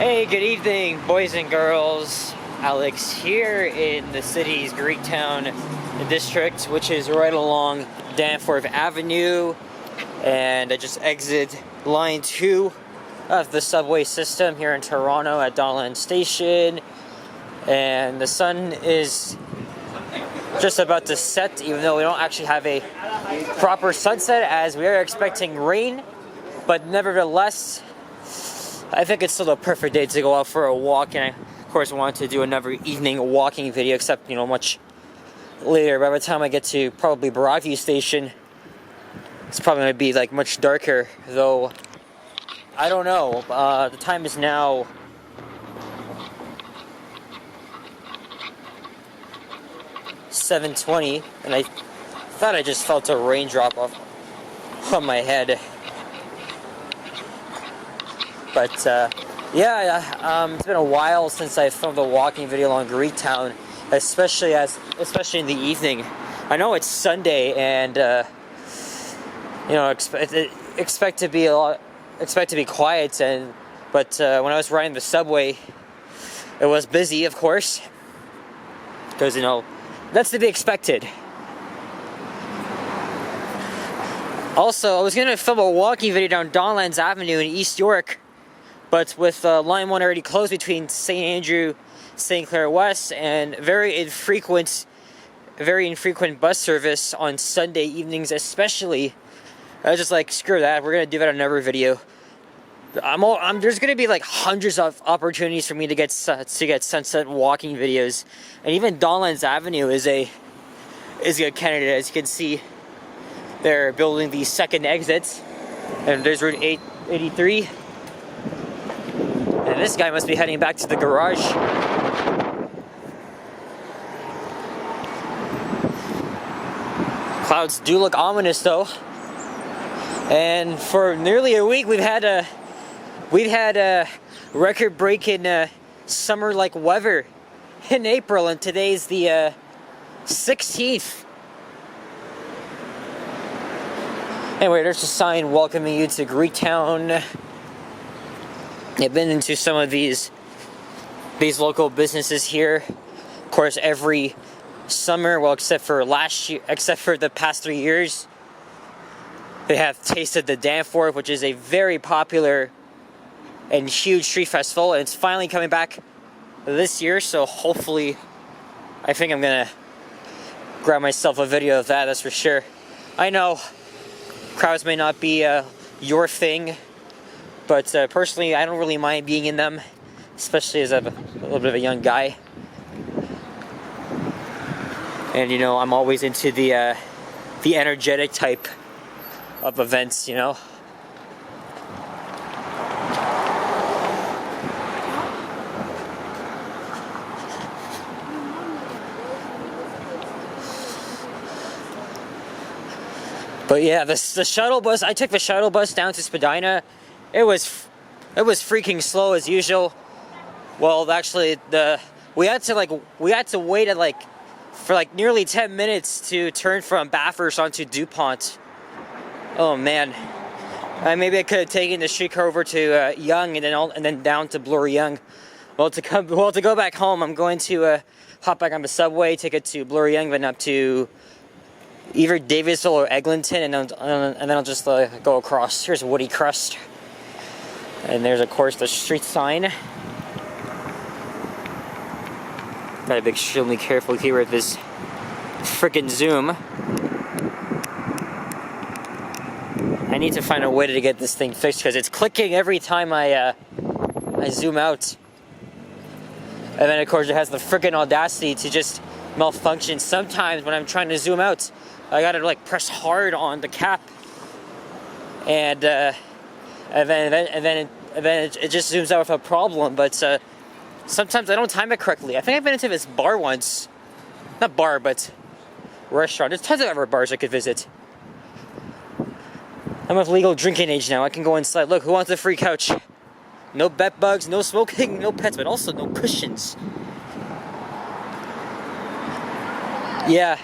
Hey, good evening, boys and girls. Alex here in the city's Greektown district, which is right along Danforth Avenue. And I just exit line 2 of the subway system here in Toronto at Donland Station. And the sun is just about to set, even though we don't actually have a proper sunset, as we are expecting rain. But nevertheless, I think it's still the perfect day to go out for a walk, and I, of course, wanted to do another evening walking video, except, much later. By the time I get to probably Broadview Station, it's probably going to be, much darker, though, I don't know. The time is now 7:20, and I thought I just felt a raindrop on my head. But it's been a while since I filmed a walking video on Greektown, especially in the evening. I know it's Sunday, and expect to be quiet. But when I was riding the subway, it was busy, of course, because that's to be expected. Also, I was gonna film a walking video down Donlands Avenue in East York, but with line 1 already closed between St. Andrew, St. Clair West, and very infrequent bus service on Sunday evenings especially, I was just like, screw that, we're going to do that in another video. There's going to be hundreds of opportunities for me to get sunset walking videos, and even Donlands Avenue is a good candidate. As you can see, they're building the second exit, and there's Route 83. And this guy must be heading back to the garage. Clouds do look ominous, though. And for nearly a week, we've had a record-breaking summer-like weather in April, and today's the 16th. Anyway, there's a sign welcoming you to Greektown. I've been into some of these local businesses here, of course, every summer. Well, except for the past 3 years, they have tasted the Danforth, which is a very popular and huge street festival, and it's finally coming back this year. So hopefully, I think I'm gonna grab myself a video of that. That's for sure. I know crowds may not be your thing, but personally, I don't really mind being in them, especially as a little bit of a young guy. And I'm always into the energetic type of events, But yeah, the shuttle bus. I took the shuttle bus down to Spadina. It was freaking slow as usual. Well, actually, we had to wait for nearly 10 minutes to turn from Bathurst onto DuPont. Oh man, maybe I could have taken the streetcar over to Yonge and then down to Bloor-Yonge. Well, to go back home, I'm going to hop back on the subway, take it to Bloor-Yonge, then up to either Davisville or Eglinton, and then I'll just go across. Here's Woody Crust. And there's, of course, the street sign. Gotta be extremely careful here with this frickin' zoom. I need to find a way to get this thing fixed, because it's clicking every time I zoom out. And then, of course, it has the frickin' audacity to just malfunction sometimes when I'm trying to zoom out. I gotta press hard on the cap, and then it just zooms out with a problem. But sometimes I don't time it correctly. I think I've been into this bar once, not bar, but restaurant. There's tons of other bars I could visit. I'm of legal drinking age now. I can go inside. Look, who wants a free couch? No bed bugs, no smoking, no pets, but also no cushions. Yeah,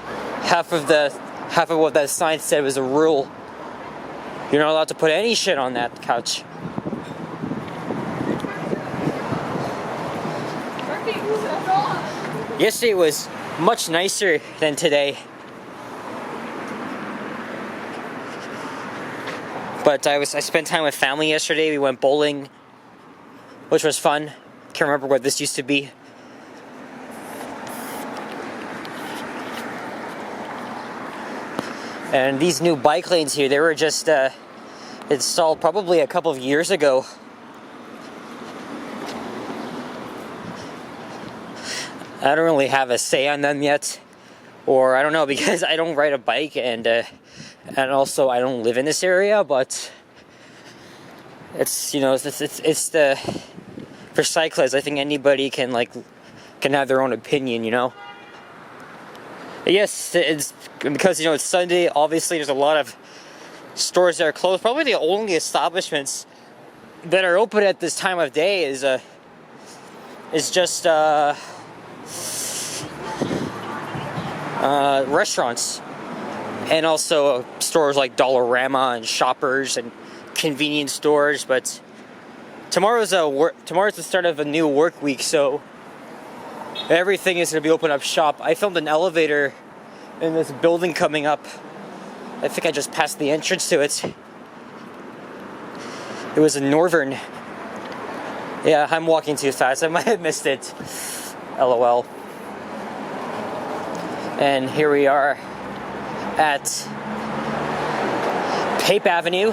half of what that sign said was a rule. You're not allowed to put any shit on that couch. Yesterday was much nicer than today. But I spent time with family yesterday. We went bowling, which was fun. Can't remember where this used to be. And these new bike lanes here, they were just installed probably a couple of years ago. I don't really have a say on them yet, or I don't know, because I don't ride a bike, and also I don't live in this area. But it's, you know, it's the, for cyclists, I think anybody can have their own opinion, you know. Yes, it's because, you know, it's Sunday. Obviously, there's a lot of stores that are closed. Probably the only establishments that are open at this time of day is just restaurants, and also stores like Dollarama and Shoppers and convenience stores. But tomorrow's the start of a new work week, so everything is going to be open up shop. I filmed an elevator in this building coming up. I think I just passed the entrance to it. It was in Northern. Yeah, I'm walking too fast. I might have missed it. LOL. And here we are at Pape Avenue.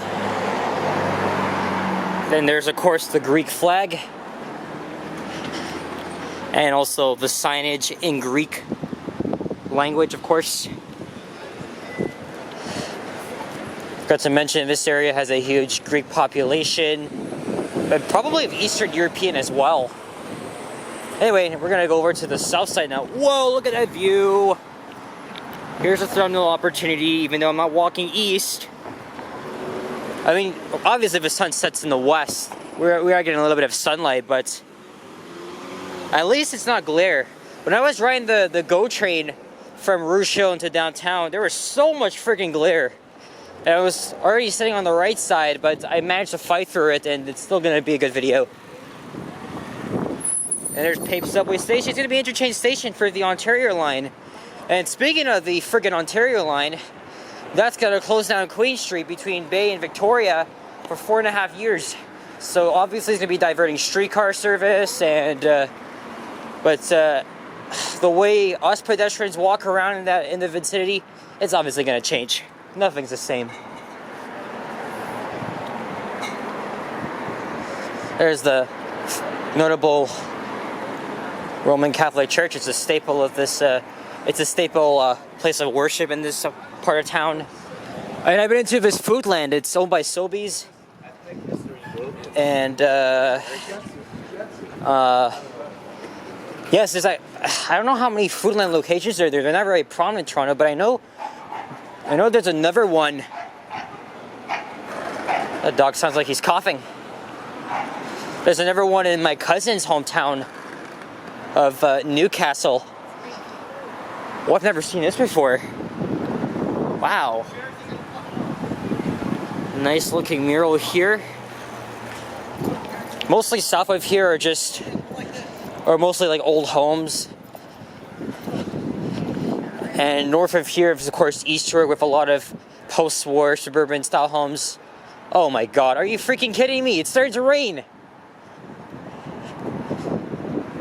Then there's, of course, the Greek flag. And also the signage in Greek language, of course. Forgot to mention, this area has a huge Greek population, but probably of Eastern European as well. Anyway, we're gonna go over to the south side now. Whoa, look at that view! Here's a thumbnail opportunity, even though I'm not walking east. I mean, obviously if the sun sets in the west, we are getting a little bit of sunlight, but at least it's not glare. When I was riding the GO train from Rouge Hill into downtown, there was so much freaking glare. And I was already sitting on the right side, but I managed to fight through it, and it's still gonna be a good video. And there's Pape subway station. It's gonna be interchange station for the Ontario line. And speaking of the friggin' Ontario line, that's gonna close down Queen Street between Bay and Victoria for 4.5 years. So obviously it's gonna be diverting streetcar service, and but the way us pedestrians walk around in the vicinity, it's obviously gonna change. Nothing's the same. There's the notable Roman Catholic Church. It's a staple of this. It's a staple place of worship in this part of town. And I've been into this Foodland. It's owned by Sobeys. And yes, there's I don't know how many Foodland locations there are. They're not very prominent in Toronto, but I know there's another one. That dog sounds like he's coughing. There's another one in my cousin's hometown of Newcastle. Oh, I've never seen this before. Wow. Nice looking mural here. Mostly south of here are mostly like old homes. And north of here is, of course, eastward with a lot of post-war suburban style homes. Oh my god, are you freaking kidding me? It's starting to rain.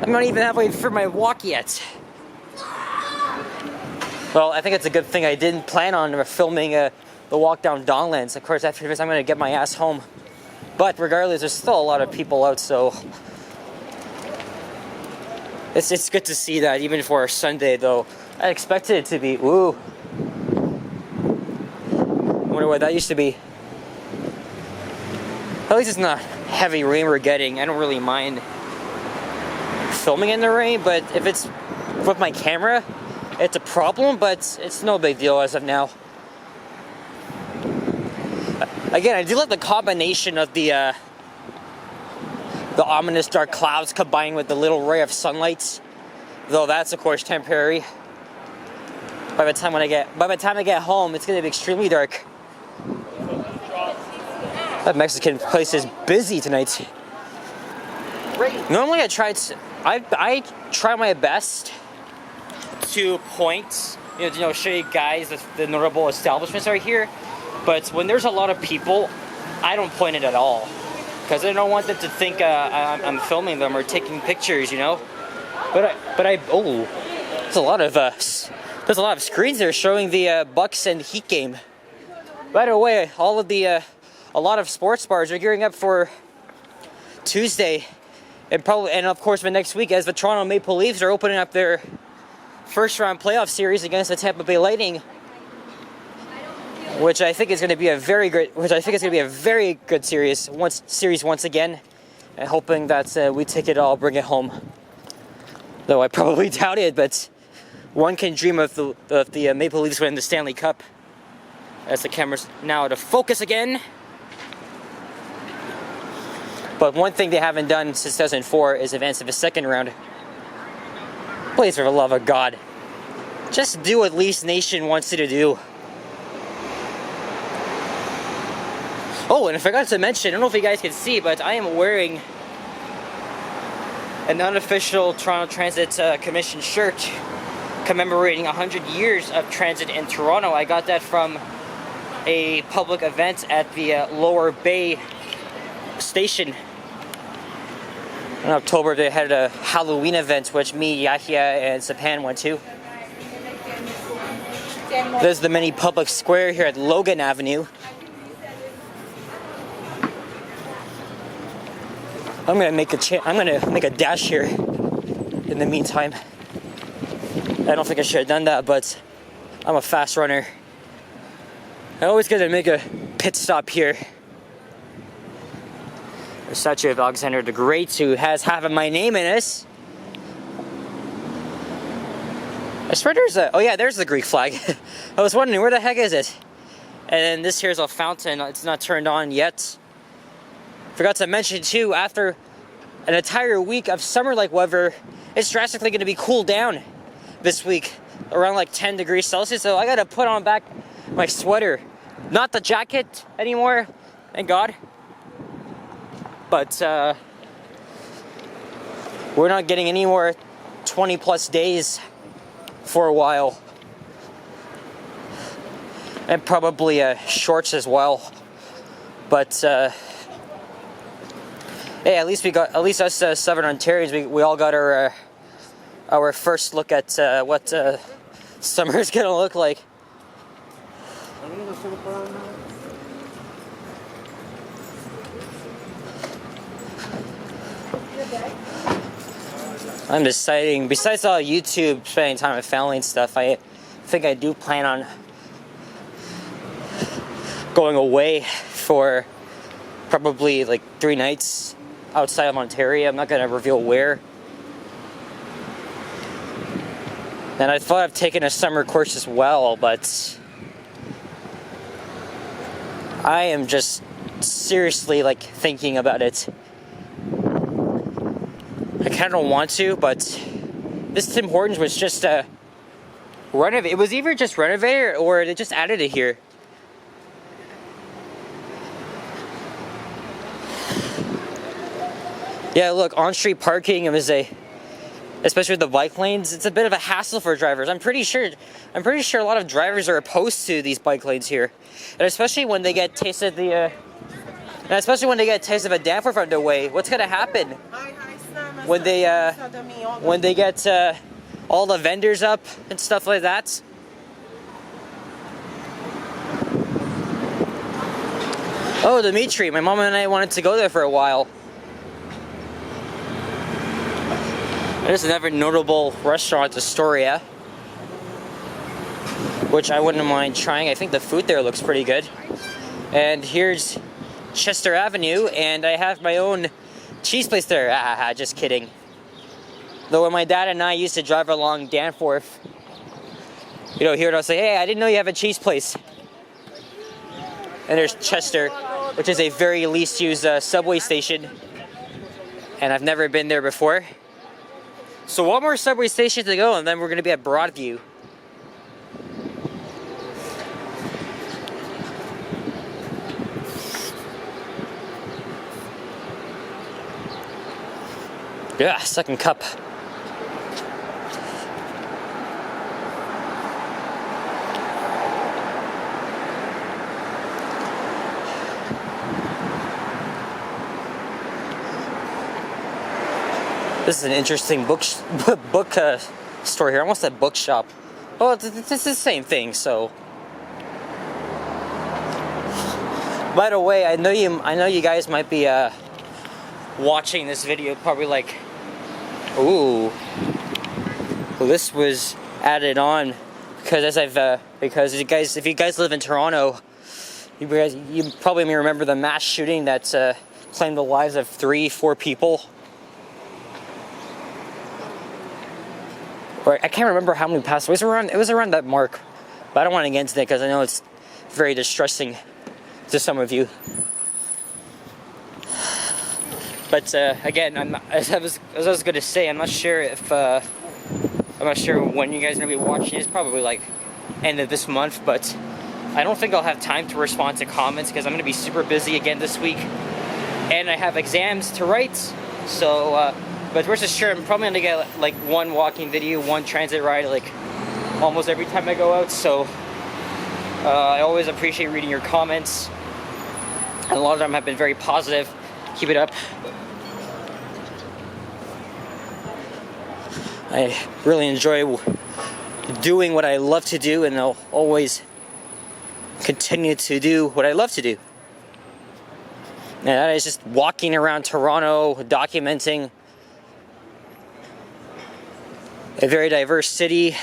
I'm not even halfway through my walk yet. Well, I think it's a good thing I didn't plan on filming the walk down Donlands. Of course, after this, I'm going to get my ass home. But regardless, there's still a lot of people out, so it's good to see that, even for a Sunday, though. I expected it to be, ooh. I wonder what that used to be. At least it's not heavy rain we're getting. I don't really mind filming in the rain, but if it's with my camera, it's a problem, but it's no big deal as of now. Again, I do like the combination of the ominous dark clouds combined with the little ray of sunlight, though that's of course temporary. By the time I get home, it's gonna be extremely dark. That Mexican place is busy tonight. Normally I try my best to point, show you guys the notable establishments right here. But when there's a lot of people, I don't point it at all, because I don't want them to think I'm filming them or taking pictures, But oh, there's a lot of screens there showing the Bucks and Heat game. By the way, a lot of sports bars are gearing up for Tuesday, and of course the next week, as the Toronto Maple Leafs are opening up their first round playoff series against the Tampa Bay Lightning, which I think is going to be a very good series once again, and hoping that we take it all, bring it home. Though I probably doubt it, but one can dream of the Maple Leafs winning the Stanley Cup. As the camera's now out of focus again. But one thing they haven't done since 2004 is advance to the second round. Please, for the love of God, just do what Leafs Nation wants you to do. Oh, and I forgot to mention, I don't know if you guys can see, but I am wearing an unofficial Toronto Transit Commission shirt commemorating 100 years of transit in Toronto. I got that from a public event at the Lower Bay station. In October, they had a Halloween event, which me, Yahya, and Sapan went to. There's the mini public square here at Logan Avenue. I'm gonna make a dash here in the meantime. I don't think I should have done that, but I'm a fast runner. I always gotta make a pit stop here. The statue of Alexander the Great, who has half of my name in it. I swear there's the Greek flag. I was wondering, where the heck is it? And then this here's a fountain. It's not turned on yet. Forgot to mention too, after an entire week of summer-like weather, it's drastically going to be cooled down this week, around like 10 degrees Celsius. So I gotta put on back my sweater, not the jacket anymore, thank God. But we're not getting any more 20 plus days for a while, and probably shorts as well. But hey, at least us Southern Ontarians, we all got our first look at what summer is gonna look like. I'm deciding, besides all YouTube, spending time with family and stuff, I think I do plan on going away for probably like 3 nights outside of Ontario. I'm not going to reveal where. And I thought of taking a summer course as well, but I am just seriously like thinking about it. I kind of don't want to, but this Tim Hortons was just renovated. It was either just renovated or they just added it here. Yeah, look, on-street parking, especially with the bike lanes, it's a bit of a hassle for drivers. I'm pretty sure a lot of drivers are opposed to these bike lanes here, and especially when they get tasted of a Danforth underway. What's gonna happen when they get all the vendors up and stuff like that? Oh, Dimitri, my mom and I wanted to go there for a while. There's another notable restaurant, Astoria, which I wouldn't mind trying. I think the food there looks pretty good. And here's Chester Avenue, and I have my own cheese place there. Just kidding. Though when my dad and I used to drive along Danforth, here I'll say, hey, I didn't know you have a cheese place. And there's Chester, which is a very least used subway station. And I've never been there before. So one more subway station to go, and then we're going to be at Broadview. Yeah, second cup. This is an interesting book store here. I almost said bookshop. Oh, it's the same thing. So, by the way, I know you guys might be watching this video probably like, ooh, well, this was added on because because if you guys live in Toronto, you probably may remember the mass shooting that claimed the lives of 3-4 people. Or I can't remember how many passed away. It was around that mark, but I don't want to get into it because I know it's very distressing to some of you. But again, as I was going to say, I'm not sure when you guys are going to be watching. It's probably like end of this month, but I don't think I'll have time to respond to comments because I'm going to be super busy again this week, and I have exams to write. So. But rest assured, I'm probably gonna get like one walking video, one transit ride, like almost every time I go out. So I always appreciate reading your comments, and a lot of them have been very positive. Keep it up. I really enjoy doing what I love to do, and I'll always continue to do what I love to do. And that is just walking around Toronto, documenting a very diverse city,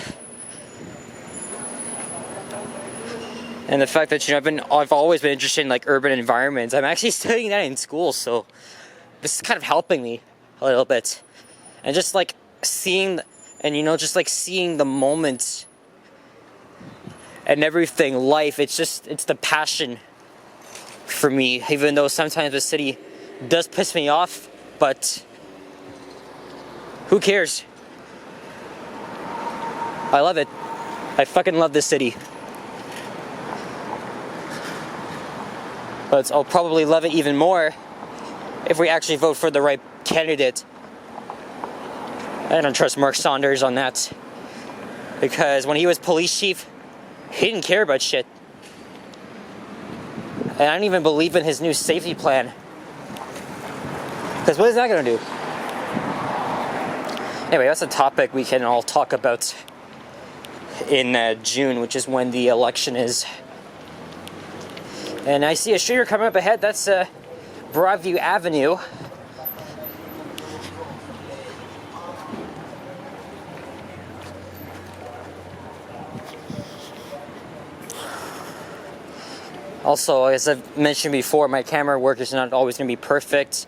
and the fact that I've always been interested in like urban environments. I'm actually studying that in school, so this is kind of helping me a little bit, and just like seeing the moments and everything, life. It's the passion for me, even though sometimes the city does piss me off, but who cares? I love it. I fucking love this city. But I'll probably love it even more if we actually vote for the right candidate. I don't trust Mark Saunders on that. Because when he was police chief, he didn't care about shit. And I don't even believe in his new safety plan. Because what is that gonna do? Anyway, that's a topic we can all talk about in June, which is when the election is. And I see a shooter coming up ahead. That's Broadview Avenue. Also, as I've mentioned before, my camera work is not always going to be perfect.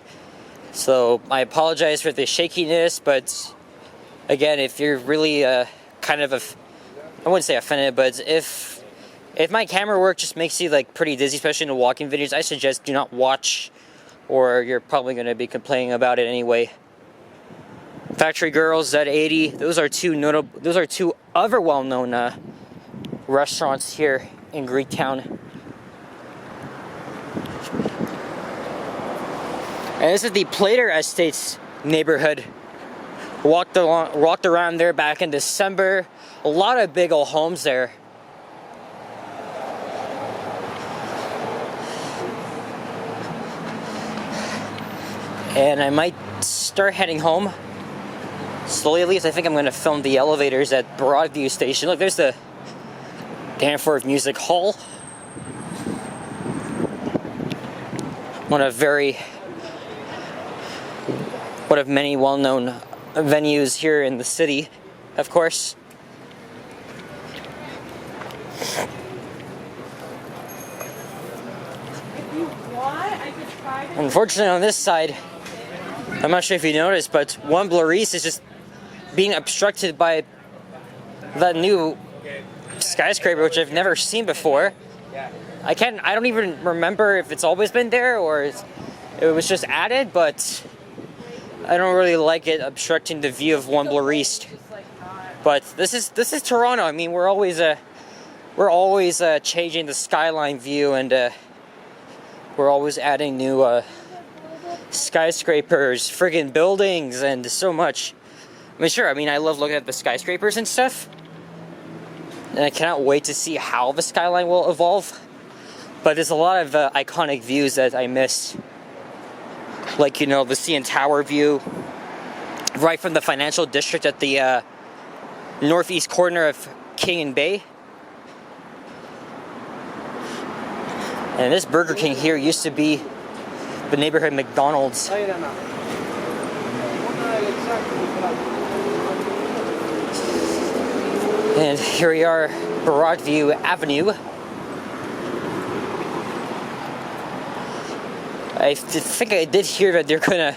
So I apologize for the shakiness, but again, if you're really I wouldn't say offended, but if my camera work just makes you like pretty dizzy, especially in the walking videos, I suggest do not watch, or you're probably going to be complaining about it anyway. Factory Girls, Z80, those are two other well-known restaurants here in Greektown. And this is the Plater Estates neighborhood. Walked around there back in December. A lot of big old homes there. And I might start heading home slowly. At least I think I'm going to film the elevators at Broadview Station. Look, there's the Danforth Music Hall. One of many well-known venues here in the city, of course. Unfortunately, on this side, I'm not sure if you noticed, but Juan Blarice is just being obstructed by that new skyscraper, which I've never seen before. I don't even remember if it's always been there or it was just added, but I don't really like it obstructing the view of Juan Blarice. But this is Toronto. I mean, we're always changing the skyline view, and we're always adding new skyscrapers, friggin' buildings, and so much. I mean, sure, I love looking at the skyscrapers and stuff, and I cannot wait to see how the skyline will evolve. But there's a lot of iconic views that I miss. Like, the CN Tower view, right from the financial district at the northeast corner of King and Bay. And this Burger King here used to be the neighborhood McDonald's. And here we are, Broadview Avenue. I think I did hear that they're gonna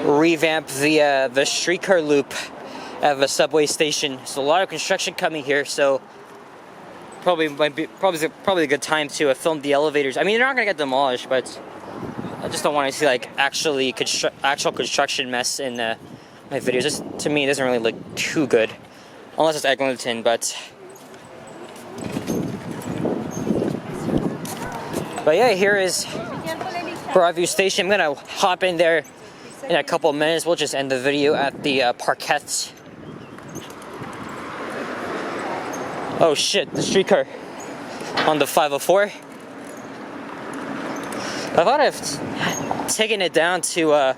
revamp the streetcar loop at the subway station. So a lot of construction coming here. So probably a good time to film the elevators. I mean, they're not gonna get demolished, but I just don't want to see like actual construction mess in my videos. This, to me, doesn't really look too good, unless it's Eglinton. But yeah, here is Broadview Station. I'm gonna hop in there in a couple of minutes. We'll just end the video at the Parkettes. Oh shit, the streetcar on the 504. I thought of taking it down to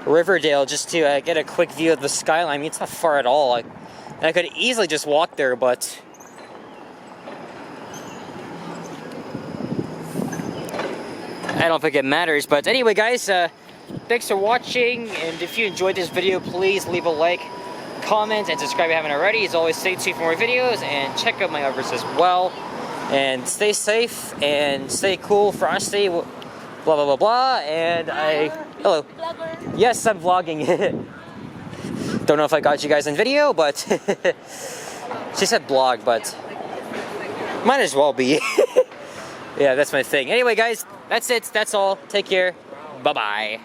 Riverdale just to get a quick view of the skyline. I mean, it's not far at all. And I could easily just walk there, but I don't think it matters. But anyway, guys, thanks for watching. And if you enjoyed this video, please leave a like, comment, and subscribe if you haven't already. As always, stay tuned for more videos and check out my others as well. And stay safe and stay cool, frosty, blah blah blah blah. And hello. Vlogger. Yes, I'm vlogging. Don't know if I got you guys in video, but she said blog, but might as well be. Yeah, that's my thing. Anyway, guys, that's it. That's all. Take care. Bye bye.